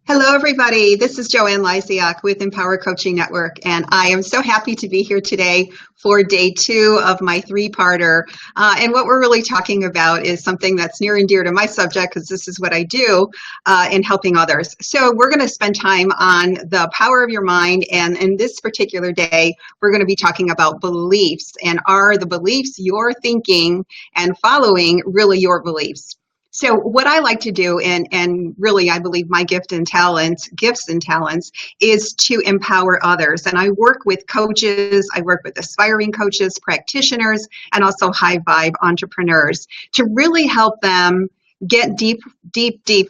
Hello, everybody. This is Joanne Lysiak with Empower Coaching Network, and I am so happy to be here today for day 2 of my 3-parter. And what we're really talking about is something that's near and dear to my subject, because this is what I do in helping others. So we're going to spend time on the power of your mind, and in this particular day, we're going to be talking about beliefs, and are the beliefs you're thinking and following really your beliefs? So what I like to do, and really I believe my gifts and talents, is to empower others. And I work with coaches, I work with aspiring coaches, practitioners, and also high vibe entrepreneurs to really help them get deep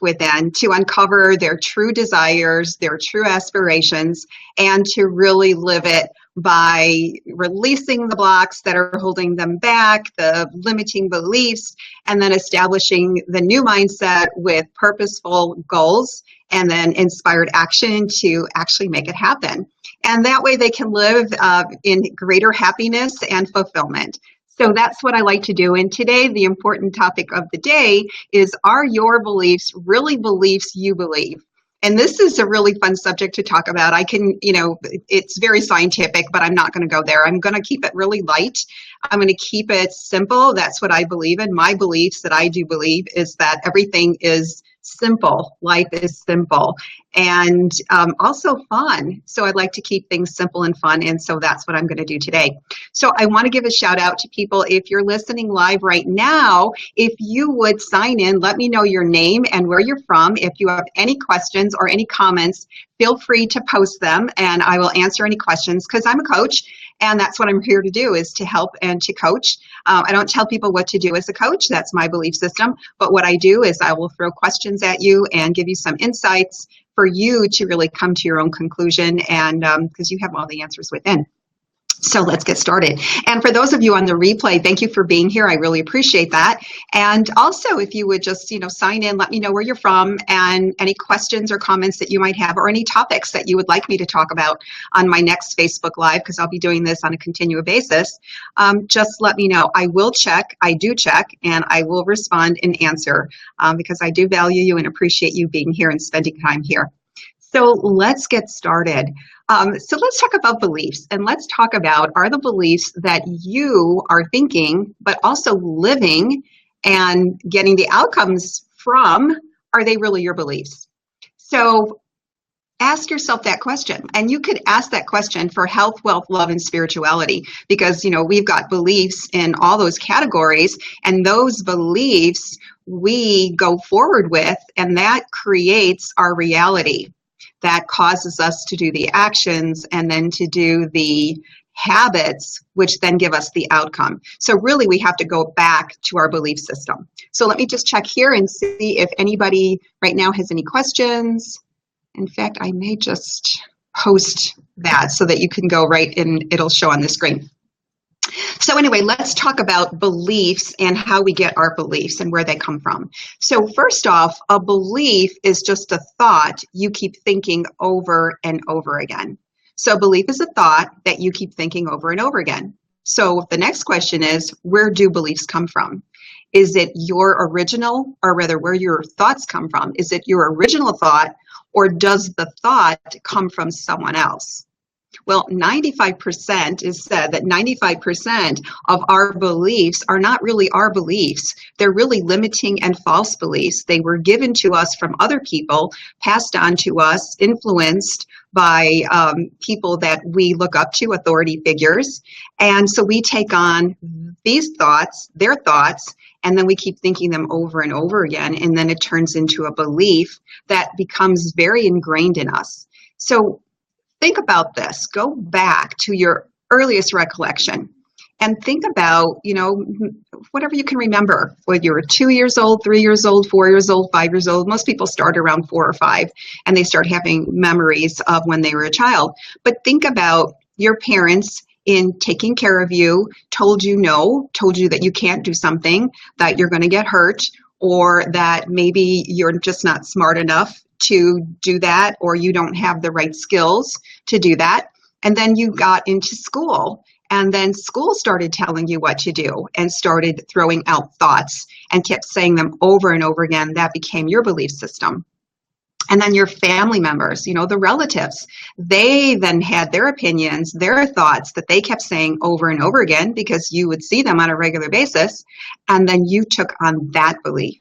within, to uncover their true desires, their true aspirations, and to really live it by releasing the blocks that are holding them back, the limiting beliefs, and then establishing the new mindset with purposeful goals and then inspired action to actually make it happen. And that way they can live in greater happiness and fulfillment. So that's what I like to do. And today, the important topic of the day is, are your beliefs really beliefs you believe? And this is a really fun subject to talk about. It's very scientific, but I'm not going to go there. I'm going to keep it really light. I'm going to keep it simple. That's what I believe in. My beliefs that I do believe is that everything is simple. Life is simple and also fun. So I'd like to keep things simple and fun. And so that's what I'm going to do today. So I want to give a shout out to people. If you're listening live right now, if you would sign in, let me know your name and where you're from. If you have any questions or any comments, feel free to post them and I will answer any questions, because I'm a coach. And that's what I'm here to do, is to help and to coach. I don't tell people what to do as a coach. That's my belief system. But what I do is I will throw questions at you and give you some insights for you to really come to your own conclusion, and because you have all the answers within. So let's get started. And for those of you on the replay, thank you for being here. I really appreciate that. And also, if you would just, sign in, let me know where you're from and any questions or comments that you might have, or any topics that you would like me to talk about on my next Facebook Live, because I'll be doing this on a continual basis. Just let me know. I will check. I do check, and I will respond and answer because I do value you and appreciate you being here and spending time here. So let's get started. So let's talk about beliefs, and let's talk about, are the beliefs that you are thinking, but also living and getting the outcomes from, are they really your beliefs? So ask yourself that question, and you could ask that question for health, wealth, love, and spirituality, because, we've got beliefs in all those categories, and those beliefs we go forward with, and that creates our reality. That causes us to do the actions and then to do the habits, which then give us the outcome. So really, we have to go back to our belief system. So let me just check here and see if anybody right now has any questions. In fact, I may just post that so that you can go right and it'll show on the screen. So anyway, let's talk about beliefs and how we get our beliefs and where they come from. So first off, a belief is just a thought you keep thinking over and over again. So belief is a thought that you keep thinking over and over again. So the next question is, where do beliefs come from? Is it your original, or rather where your thoughts come from? Is it your original thought, or does the thought come from someone else? Well, 95% is said that 95% of our beliefs are not really our beliefs. They're really limiting and false beliefs. They were given to us from other people, passed on to us, influenced by people that we look up to, authority figures. And so we take on these thoughts, their thoughts, and then we keep thinking them over and over again. And then it turns into a belief that becomes very ingrained in us. So think about this. Go back to your earliest recollection and think about, whatever you can remember, whether you were 2 years old, 3 years old, 4 years old, 5 years old. Most people start around 4 or 5 and they start having memories of when they were a child. But think about your parents in taking care of you, told you no, told you that you can't do something, that you're going to get hurt, or that maybe you're just not smart enough to do that, or you don't have the right skills to do that. And then you got into school, and then school started telling you what to do and started throwing out thoughts and kept saying them over and over again. That became your belief system. And then your family members, the relatives, they then had their opinions, their thoughts that they kept saying over and over again because you would see them on a regular basis. And then you took on that belief.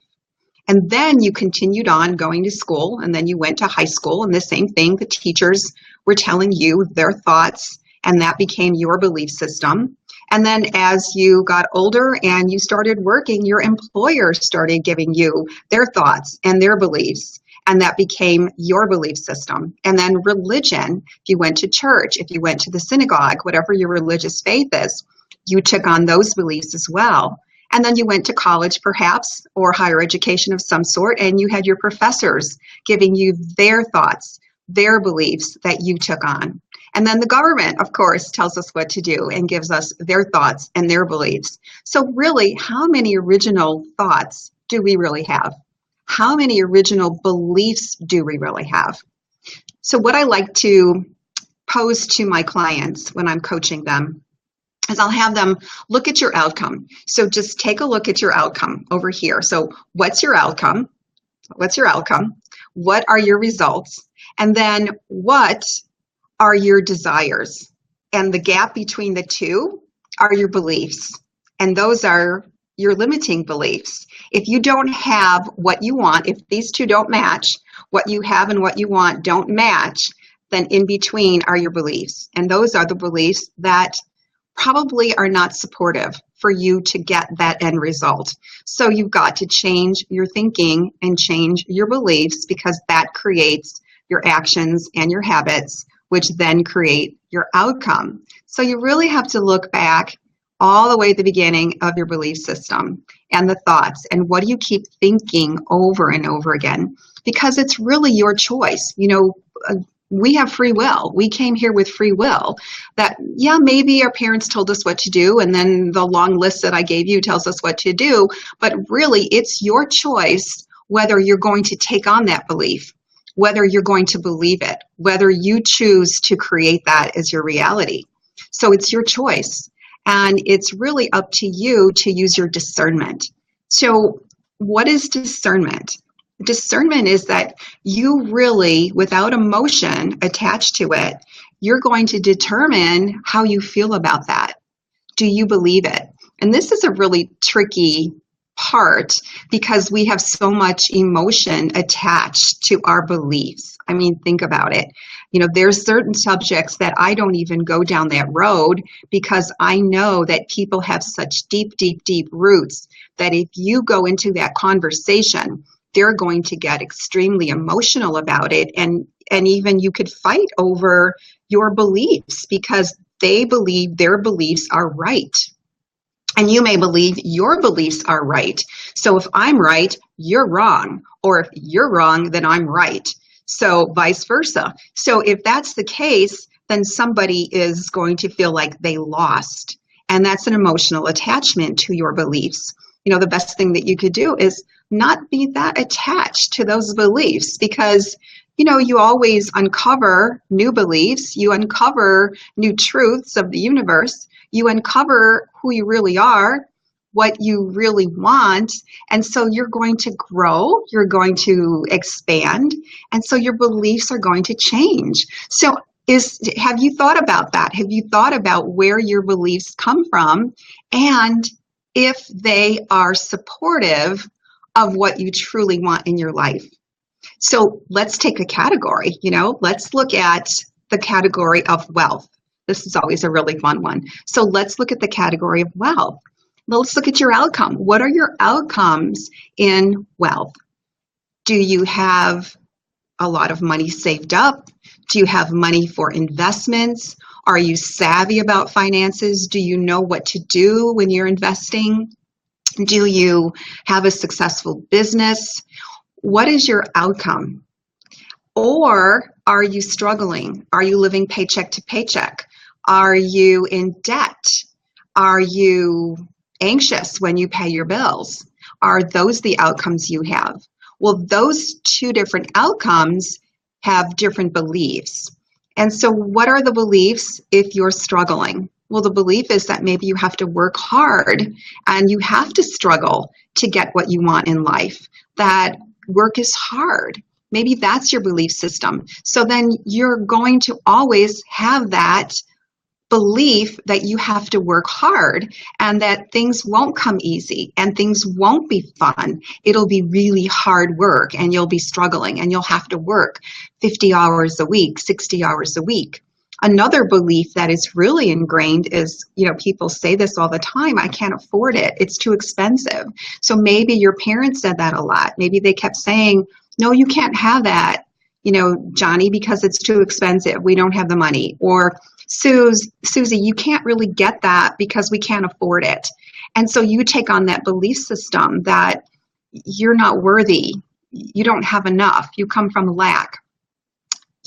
And then you continued on going to school, and then you went to high school, and the same thing, the teachers were telling you their thoughts, and that became your belief system. And then as you got older and you started working, your employer started giving you their thoughts and their beliefs, and that became your belief system. And then religion, if you went to church, if you went to the synagogue, whatever your religious faith is, you took on those beliefs as well. And then you went to college, perhaps, or higher education of some sort, and you had your professors giving you their thoughts, their beliefs that you took on. And then the government, of course, tells us what to do and gives us their thoughts and their beliefs. So really, how many original thoughts do we really have? How many original beliefs do we really have? So what I like to pose to my clients when I'm coaching them is I'll have them look at your outcome. So just take a look at your outcome over here. So what's your outcome? What's your outcome? What are your results? And then what are your desires? And the gap between the two are your beliefs. And those are your limiting beliefs. If you don't have what you want, if these two don't match, what you have and what you want don't match, then in between are your beliefs. And those are the beliefs that probably are not supportive for you to get that end result. So you've got to change your thinking and change your beliefs, because that creates your actions and your habits, which then create your outcome. So you really have to look back all the way at the beginning of your belief system and the thoughts, and what do you keep thinking over and over again? Because it's really your choice. We have free will. We came here with free will. That, yeah, maybe our parents told us what to do, and then the long list that I gave you tells us what to do, but really it's your choice whether you're going to take on that belief, whether you're going to believe it, whether you choose to create that as your reality. So it's your choice, and it's really up to you to use your discernment. So what is discernment? Discernment is that you really, without emotion attached to it, you're going to determine how you feel about that. Do you believe it? And this is a really tricky part because we have so much emotion attached to our beliefs. I mean, think about it. There's certain subjects that I don't even go down that road because I know that people have such deep, deep, deep roots that if you go into that conversation, they're going to get extremely emotional about it. And even you could fight over your beliefs because they believe their beliefs are right. And you may believe your beliefs are right. So if I'm right, you're wrong. Or if you're wrong, then I'm right. So vice versa. So if that's the case, then somebody is going to feel like they lost. And that's an emotional attachment to your beliefs. The best thing that you could do is not be that attached to those beliefs, because you always uncover new beliefs, you uncover new truths of the universe, you uncover who you really are, what you really want, and so you're going to grow, you're going to expand, and so your beliefs are going to change. So have you thought about that? Have you thought about where your beliefs come from and if they are supportive of what you truly want in your life? So let's take a category, let's look at the category of wealth. This is always a really fun one. So let's look at the category of wealth. Let's look at your outcome. What are your outcomes in wealth? Do you have a lot of money saved up? Do you have money for investments? Are you savvy about finances? Do you know what to do when you're investing? Do you have a successful business? What is your outcome? Or are you struggling? Are you living paycheck to paycheck? Are you in debt? Are you anxious when you pay your bills? Are those the outcomes you have? Well, those two different outcomes have different beliefs. And so what are the beliefs if you're struggling? Well, the belief is that maybe you have to work hard and you have to struggle to get what you want in life, that work is hard. Maybe that's your belief system. So then you're going to always have that belief that you have to work hard and that things won't come easy and things won't be fun. It'll be really hard work and you'll be struggling and you'll have to work 50 hours a week, 60 hours a week. Another belief that is really ingrained is, people say this all the time, I can't afford it. It's too expensive. So maybe your parents said that a lot. Maybe they kept saying, no, you can't have that, Johnny, because it's too expensive. We don't have the money. Or Susie, you can't really get that because we can't afford it. And so you take on that belief system that you're not worthy. You don't have enough. You come from lack.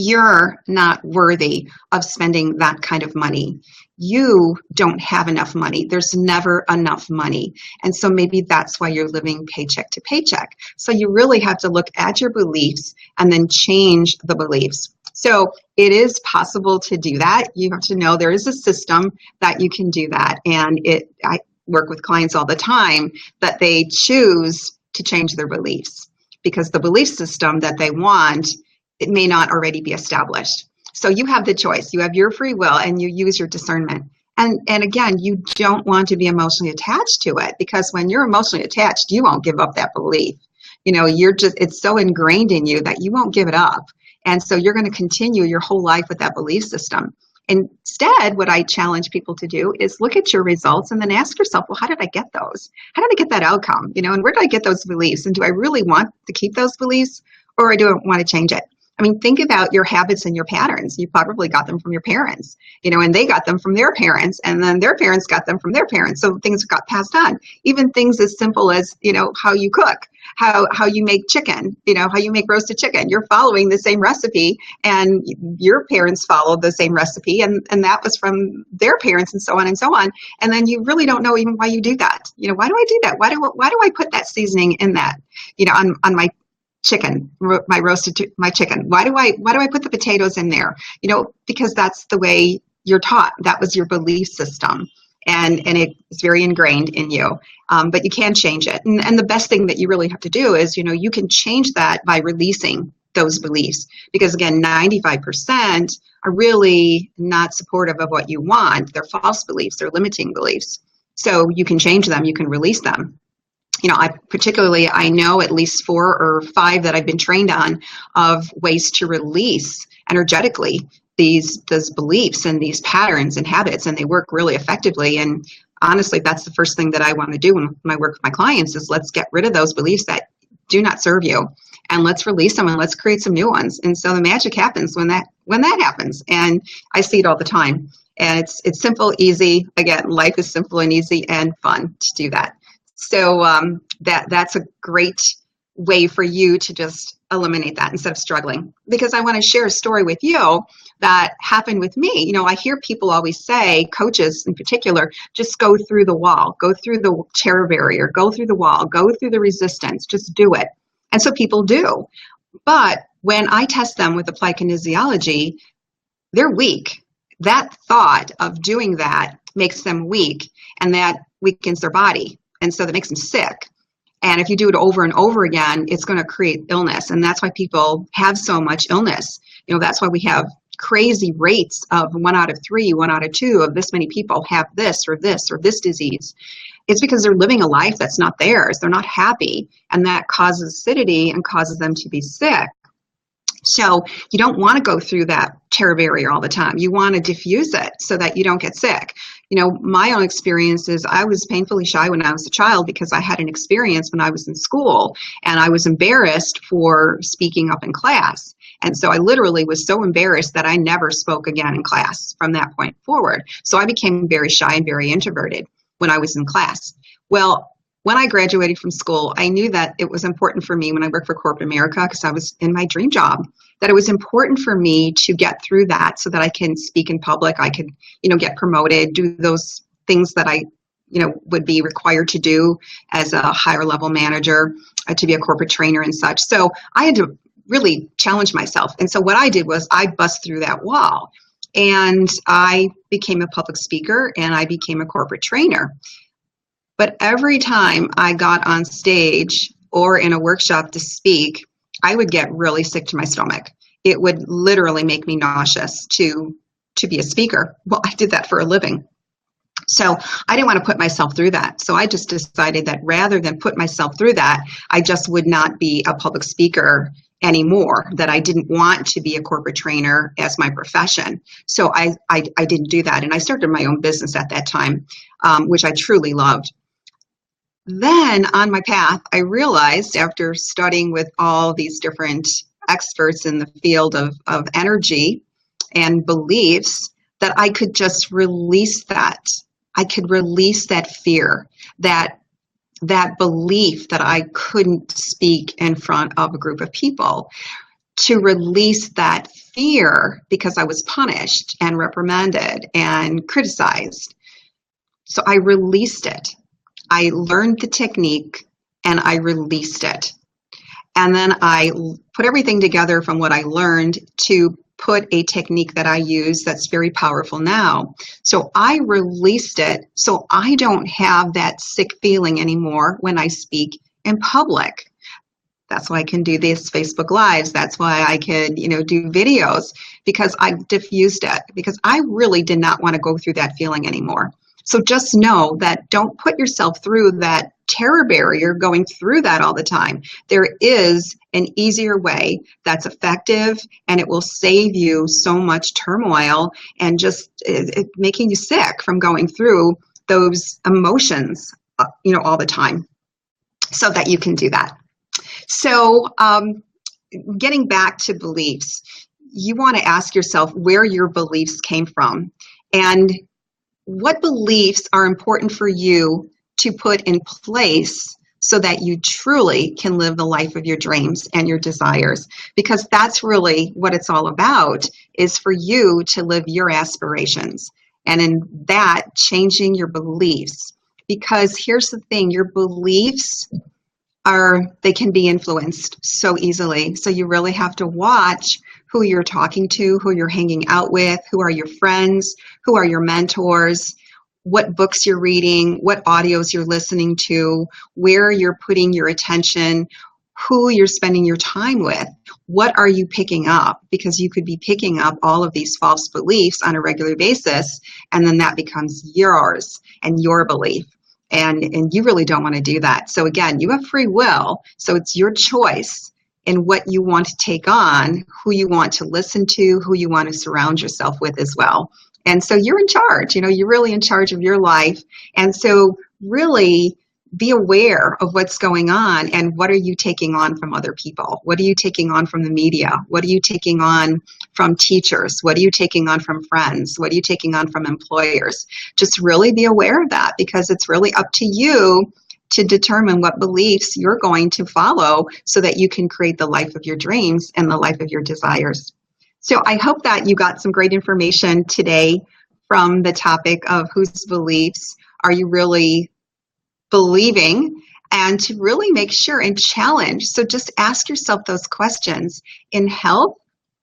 You're not worthy of spending that kind of money. You don't have enough money. There's never enough money. And so maybe that's why you're living paycheck to paycheck. So you really have to look at your beliefs and then change the beliefs. So it is possible to do that. You have to know there is a system that you can do that. And I work with clients all the time that they choose to change their beliefs because the belief system that they want, it may not already be established. So you have the choice. You have your free will and you use your discernment. And again, you don't want to be emotionally attached to it because when you're emotionally attached, you won't give up that belief. It's so ingrained in you that you won't give it up. And so you're going to continue your whole life with that belief system. Instead, what I challenge people to do is look at your results and then ask yourself, well, how did I get those? How did I get that outcome? And where did I get those beliefs? And do I really want to keep those beliefs or do I want to change it? I mean, think about your habits and your patterns. You probably got them from your parents, and they got them from their parents, and then their parents got them from their parents. So things got passed on. Even things as simple as, how you cook, how you make chicken, how you make roasted chicken. You're following the same recipe, and your parents followed the same recipe, and that was from their parents, and so on and so on. And then you really don't know even why you do that. Why do I do that? Why do I put that seasoning in that, on my chicken, my chicken? Why do I put the potatoes in there? Because that's the way you're taught. That was your belief system, and it is very ingrained in you. But you can change it, and the best thing that you really have to do is, you can change that by releasing those beliefs. Because again, 95% are really not supportive of what you want. They're false beliefs. They're limiting beliefs. So you can change them. You can release them. I know at least 4 or 5 that I've been trained on of ways to release energetically those beliefs and these patterns and habits, and they work really effectively. And honestly, that's the first thing that I want to do when I work with my clients is let's get rid of those beliefs that do not serve you, and let's release them and let's create some new ones. And so the magic happens when that happens, and I see it all the time. And it's simple, easy. Again, life is simple and easy and fun to do that. So that's a great way for you to just eliminate that instead of struggling. Because I want to share a story with you that happened with me. I hear people always say, coaches in particular, just go through the wall, go through the terror barrier, go through the wall, go through the resistance, just do it. And so people do. But when I test them with applied kinesiology, they're weak. That thought of doing that makes them weak, and that weakens their body. And so that makes them sick. And if you do it over and over again, it's going to create illness. And that's why people have so much illness. That's why we have crazy rates of 1 out of 3, 1 out of 2 of this many people have this or this or this disease. It's because they're living a life that's not theirs. They're not happy. And that causes acidity and causes them to be sick. So you don't want to go through that terror barrier all the time. You want to diffuse it so that you don't get sick. My own experience is I was painfully shy when I was a child because I had an experience when I was in school and I was embarrassed for speaking up in class. And so I literally was so embarrassed that I never spoke again in class from that point forward. So I became very shy and very introverted when I was in class. Well, when I graduated from school, I knew that it was important for me when I worked for corporate America, because I was in my dream job, that it was important for me to get through that so that I can speak in public. I could, get promoted, do those things that I, would be required to do as a higher level manager, to be a corporate trainer and such. So I had to really challenge myself. And so what I did was I bust through that wall and I became a public speaker and I became a corporate trainer. But every time I got on stage or in a workshop to speak, I would get really sick to my stomach. It would literally make me nauseous to be a speaker. Well, I did that for a living. So I didn't want to put myself through that. So I just decided that rather than put myself through that, I just would not be a public speaker anymore, that I didn't want to be a corporate trainer as my profession. So I didn't do that. And I started my own business at that time, which I truly loved. Then on my path, I realized after studying with all these different experts in the field of energy and beliefs that I could just release that. I could release that fear, that belief that I couldn't speak in front of a group of people, to release that fear because I was punished and reprimanded and criticized. So I released it. I learned the technique and I released it. And then I put everything together from what I learned to put a technique that I use that's very powerful now. So I released it so I don't have that sick feeling anymore when I speak in public. That's why I can do these Facebook Lives. That's why I can, do videos, because I diffused it, because I really did not want to go through that feeling anymore. So just know that don't put yourself through that terror barrier going through that all the time. There is an easier way that's effective, and it will save you so much turmoil and just making you sick from going through those emotions, all the time, so that you can do that. So getting back to beliefs, you want to ask yourself where your beliefs came from and what beliefs are important for you to put in place so that you truly can live the life of your dreams and your desires. Because that's really what it's all about, is for you to live your aspirations. And in that, changing your beliefs. Because here's the thing, your beliefs they can be influenced so easily. So you really have to watch who you're talking to, who you're hanging out with, who are your friends, who are your mentors, what books you're reading, what audios you're listening to, where you're putting your attention, who you're spending your time with. What are you picking up? Because you could be picking up all of these false beliefs on a regular basis, and then that becomes yours and your belief. And you really don't want to do that. So again, you have free will, so it's your choice in what you want to take on, who you want to listen to, who you want to surround yourself with as well. And so you're in charge, you're really in charge of your life. And so really be aware of what's going on and what are you taking on from other people? What are you taking on from the media? What are you taking on from teachers? What are you taking on from friends? What are you taking on from employers? Just really be aware of that, because it's really up to you to determine what beliefs you're going to follow so that you can create the life of your dreams and the life of your desires. So I hope that you got some great information today from the topic of whose beliefs are you really believing, and to really make sure and challenge. So just ask yourself those questions in health,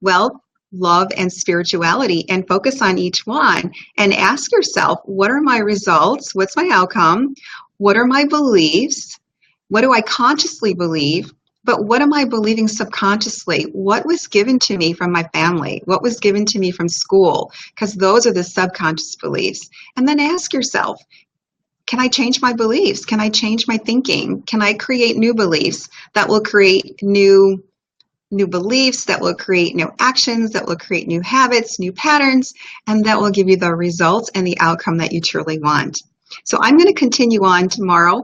wealth, love, and spirituality, and focus on each one and ask yourself, what are my results? What's my outcome? What are my beliefs? What do I consciously believe? But what am I believing subconsciously? What was given to me from my family? What was given to me from school? Because those are the subconscious beliefs. And then ask yourself, can I change my beliefs? Can I change my thinking? Can I create new beliefs that will create new beliefs, that will create new actions, that will create new habits, new patterns, and that will give you the results and the outcome that you truly want? So I'm going to continue on tomorrow,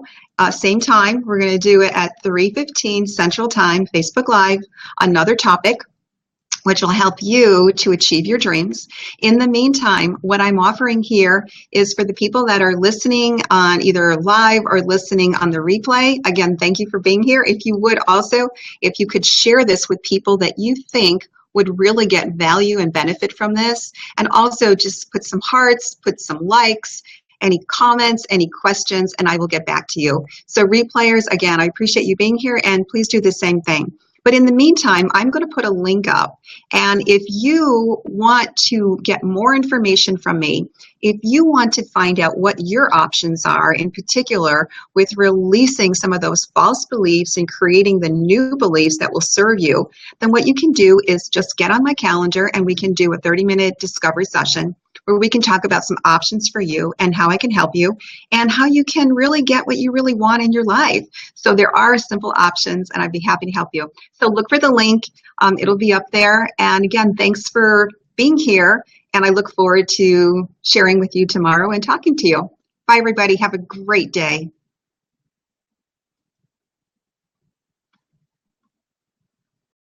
same time. We're going to do it at 3:15 Central Time, Facebook Live, another topic, which will help you to achieve your dreams. In the meantime, what I'm offering here is for the people that are listening on either live or listening on the replay. Again, thank you for being here. If you would also, if you could share this with people that you think would really get value and benefit from this, and also just put some hearts, put some likes, any comments, any questions, and I will get back to you. So replayers, again, I appreciate you being here, and please do the same thing. But in the meantime, I'm going to put a link up. And if you want to get more information from me, if you want to find out what your options are, in particular with releasing some of those false beliefs and creating the new beliefs that will serve you, then what you can do is just get on my calendar and we can do a 30-minute discovery session where we can talk about some options for you and how I can help you and how you can really get what you really want in your life. So there are simple options and I'd be happy to help you. So look for the link. It'll be up there. And again, thanks for being here. And I look forward to sharing with you tomorrow and talking to you. Bye, everybody. Have a great day.